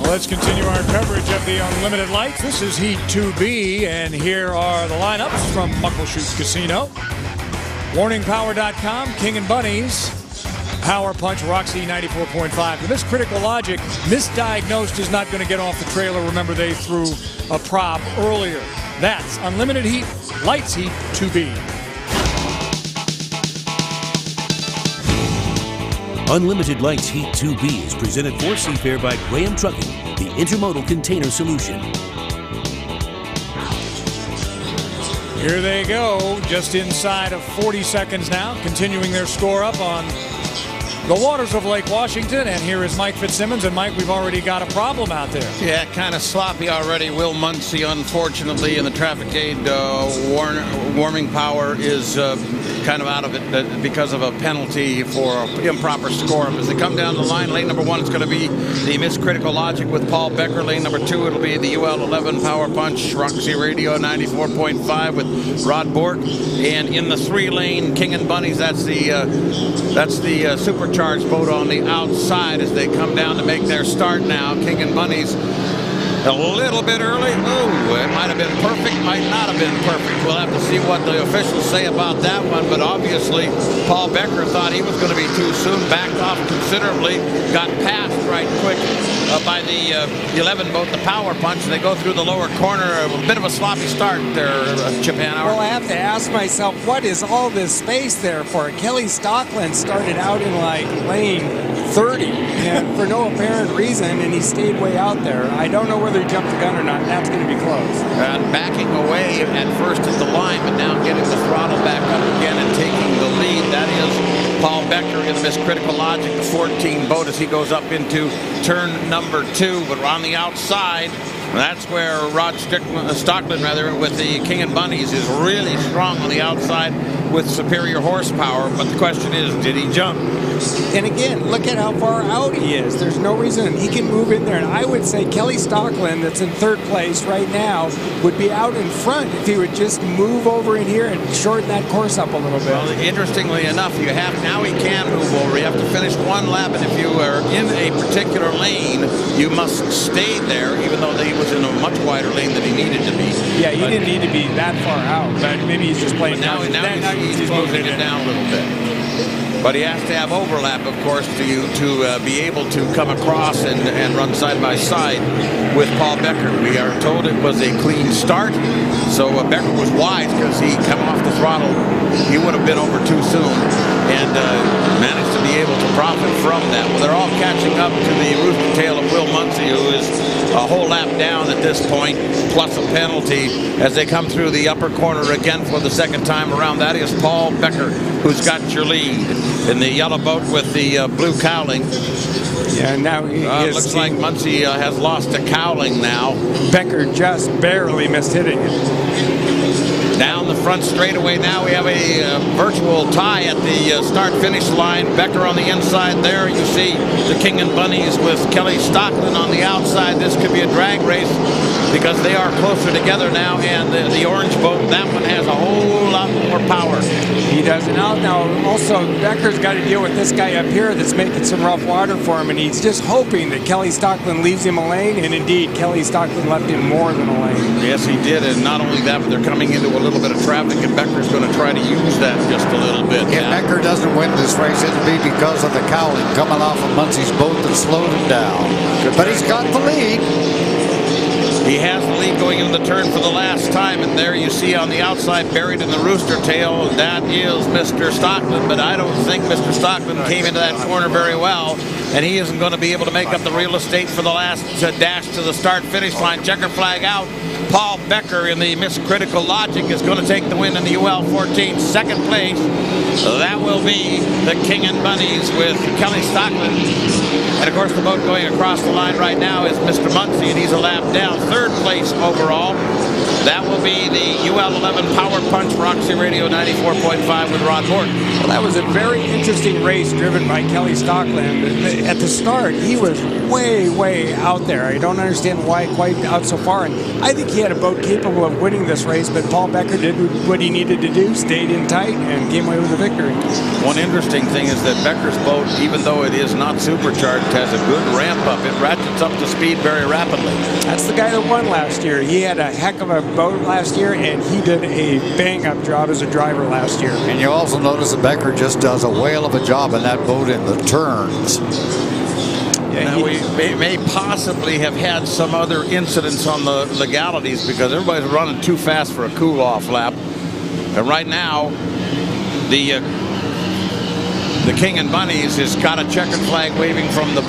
Let's continue our coverage of the Unlimited Lights. This is Heat 2B, and here are the lineups from Muckleshoot Casino. WarningPower.com, King and Bunnies, Power Punch, Roxy 94.5. The Critical Logic, misdiagnosed, is not going to get off the trailer. Remember, they threw a prop earlier. That's Unlimited Heat, Lights Heat 2B. Unlimited Lights Heat 2B is presented for Seafair by Graham Trucking, the intermodal container solution. Here they go, just inside of 40 seconds now, continuing their score up on the waters of Lake Washington. And here is Mike Fitzsimmons. And Mike, we've already got a problem out there. Yeah, kind of sloppy already. Will Muncie, unfortunately, in the traffic aid warming power is kind of out of it because of a penalty for improper score. As they come down the line, lane number 1, it's going to be the Miss Critical Logic with Paul Becker. Lane number 2, it'll be the UL 11 Power Punch, Roxy Radio 94.5 with Rod Bork. And in the 3-lane King and Bunnies, that's the supercharged boat on the outside as they come down to make their start now. King and Bunnies a little bit early. Oh, it might have been perfect, might not have been perfect. We'll have to see what the officials say about that one. But obviously, Paul Becker thought he was going to be too soon, backed off considerably, got passed right quick by the 11 boat, the Power Punch. They go through the lower corner. A bit of a sloppy start there, Chip Hanauer. Well, I have to ask myself, what is all this space there for? Kelly Stockland started out in like lane 30 and for no apparent reason, and he stayed way out there. I don't know whether he jumped the gun or not. That's going to be close. And backing away at first at the line, but now getting the throttle back up again and taking the lead. That is Paul Becker in the Miss Critical Logic, the 14 boat, as he goes up into turn number 2. But on the outside, that's where Rod Stockland, with the King and Bunnies, is really strong on the outside with superior horsepower. But the question is, did he jump? And again, look at how far out he is. There's no reason he can move in there. And I would say Kelly Stockland, that's in 3rd place right now, would be out in front if he would just move over in here and shorten that course up a little bit. Well, interestingly enough, now he can move over. You have to finish 1 lap, and if you are in a particular lane, you must stay there, even though he was in a much wider lane than he needed to be. Yeah, he didn't need to be that far out, but maybe he's just playing. Now he's moving it down a little bit. But he has to have overlap, of course, to be able to come across and run side by side with Paul Becker. We are told it was a clean start, so Becker was wise because he come off the throttle. He would have been over too soon and managed to be able to profit from that. Well, they're all catching up to the rooster tail of Will Muncie, who is a whole lap down at this point, plus a penalty as they come through the upper corner again for the 2nd time around. That is Paul Becker, who's got your lead in the yellow boat with the blue cowling. Yeah, now it looks like Muncie has lost a cowling now. Becker just barely missed hitting it. Down the front straightaway now, we have a virtual tie at the start-finish line. Becker on the inside there. You see the King and Bunnies with Kelly Stockland on the outside. This could be a drag race because they are closer together now, and the orange boat, that one has a whole lot more power. He does. And now also Becker's got to deal with this guy up here that's making some rough water for him, and he's just hoping that Kelly Stockland leaves him a lane, and indeed Kelly Stockland left him more than a lane. Yes, he did, and not only that, but they're coming into a little bit of traffic, and Becker's going to try to use that just a little bit. If Becker doesn't win this race, it'll be because of the cowling coming off of Muncie's boat that slowed him down. But he's got the lead. He has the lead going into the turn for the last time, and there you see on the outside, buried in the rooster tail, that is Mr. Stockland. But I don't think Mr. Stockland came into that corner very well, and he isn't going to be able to make up the real estate for the last dash to the start-finish line. Checker flag out. Paul Becker in the Miss Critical Logic is going to take the win in the UL 14. 2nd place, that will be the King and Bunnies with Kelly Stockland. And of course, the boat going across the line right now is Mr. Muncie, and he's a lap down. third place overall. That will be the UL11 Power Punch Roxy Radio 94.5 with Rod Morton. Well, that was a very interesting race driven by Kelly Stockland. At the start, he was way out there. I don't understand why quite out so far. And I think he had a boat capable of winning this race, but Paul Becker did what he needed to do, stayed in tight, and came away with the victory. One interesting thing is that Becker's boat, even though it is not supercharged, has a good ramp up. It ratchets up to speed very rapidly. That's the guy that won last year. He had a heck of a boat last year, and he did a bang-up job as a driver last year. And you also notice that Becker just does a whale of a job in that boat in the turns. Now, we may possibly have had some other incidents on the legalities because everybody's running too fast for a cool-off lap. And right now, the King and Bunnies has got a checkered flag waving from the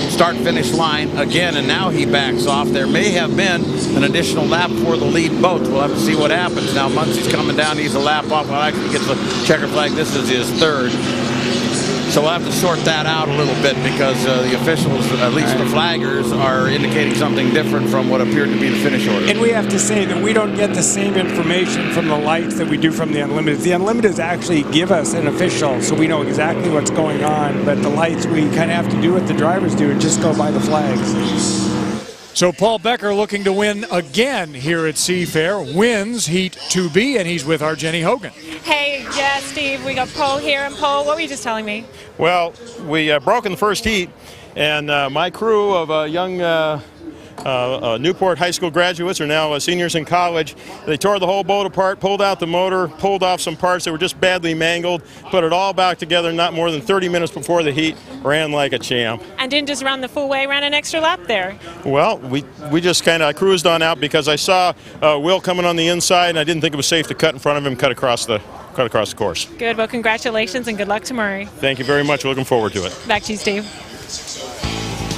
start-finish line again, and now he backs off. There may have been an additional lap for the lead boat. We'll have to see what happens. Now Muncie's coming down. He's a lap off. Well, actually gets the checkered flag. This is his third. So we'll have to sort that out a little bit because the officials, at least the flaggers, are indicating something different from what appeared to be the finish order. And we have to say that we don't get the same information from the lights that we do from the Unlimited. The Unlimiteds actually give us an official, so we know exactly what's going on. But the lights, we kind of have to do what the drivers do and just go by the flags. So Paul Becker looking to win again here at Seafair, wins Heat 2B, and he's with our Jenny Hogan. Hey, yeah, Steve, we got Paul here. And Paul, what were you just telling me? Well, we broke in the first heat, and my crew of young Newport High School graduates are now seniors in college. They tore the whole boat apart, pulled out the motor, pulled off some parts that were just badly mangled, put it all back together not more than 30 minutes before the heat, ran like a champ. And didn't just run the full way, ran an extra lap there. Well, we just kind of cruised on out because I saw Will coming on the inside, and I didn't think it was safe to cut in front of him, cut across the course. Good. Well, congratulations and good luck tomorrow. Thank you very much. Looking forward to it. Back to you, Steve.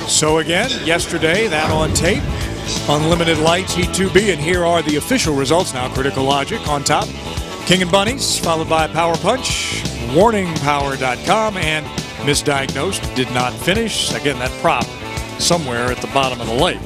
So again, yesterday, that on tape, Unlimited Lights, Heat 2B, and here are the official results now. Critical Logic on top, King and Bunnies, followed by Power Punch, WarningPower.com, and Misdiagnosed did not finish. Again, that prop somewhere at the bottom of the lake.